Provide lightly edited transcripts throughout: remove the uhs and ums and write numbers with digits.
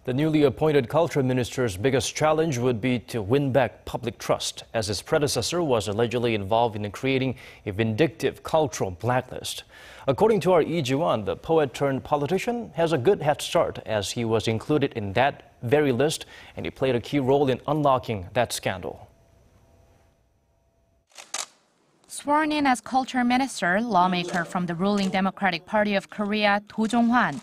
The newly appointed culture minister's biggest challenge would be to win back public trust, as his predecessor was allegedly involved in creating a vindictive cultural blacklist. According to our Lee Ji-won, the poet-turned-politician has a good head start, as he was included in that very list, and he played a key role in unlocking that scandal. Sworn in as culture minister, lawmaker from the ruling Democratic Party of Korea, Do Jong-hwan,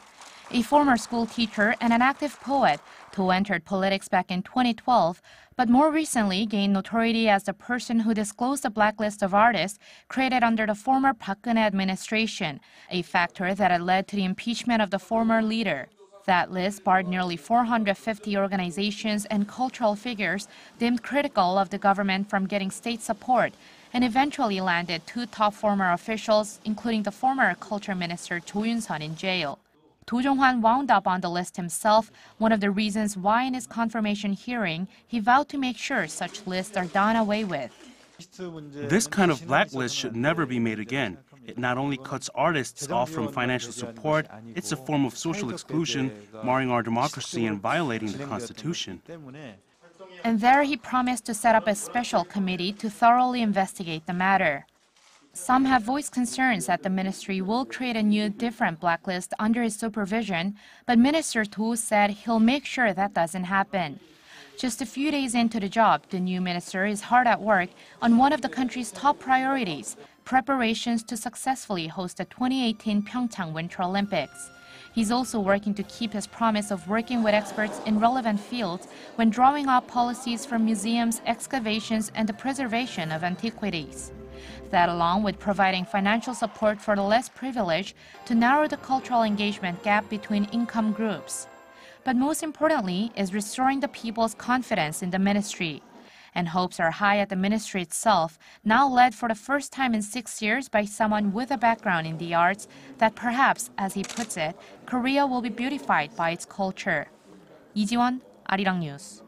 a former school teacher and an active poet who entered politics back in 2012, but more recently gained notoriety as the person who disclosed the blacklist of artists created under the former Park Geun-hye administration, a factor that had led to the impeachment of the former leader. That list barred nearly 450 organizations and cultural figures deemed critical of the government from getting state support, and eventually landed two top former officials, including the former culture minister Cho Yoon-sun, in jail. Do Jong-hwan wound up on the list himself, one of the reasons why in his confirmation hearing, he vowed to make sure such lists are done away with. This kind of blacklist should never be made again. It not only cuts artists off from financial support, it's a form of social exclusion, marring our democracy and violating the Constitution. And there he promised to set up a special committee to thoroughly investigate the matter. Some have voiced concerns that the ministry will create a new, different blacklist under his supervision, but Minister Do said he'll make sure that doesn't happen. Just a few days into the job, the new minister is hard at work on one of the country's top priorities, preparations to successfully host the 2018 Pyeongchang Winter Olympics. He's also working to keep his promise of working with experts in relevant fields when drawing up policies for museums, excavations, and the preservation of antiquities. That, along with providing financial support for the less privileged to narrow the cultural engagement gap between income groups. But most importantly is restoring the people's confidence in the ministry. And hopes are high at the ministry itself, now led for the first time in 6 years by someone with a background in the arts, that perhaps, as he puts it, Korea will be beautified by its culture. Lee Ji-won, Arirang News.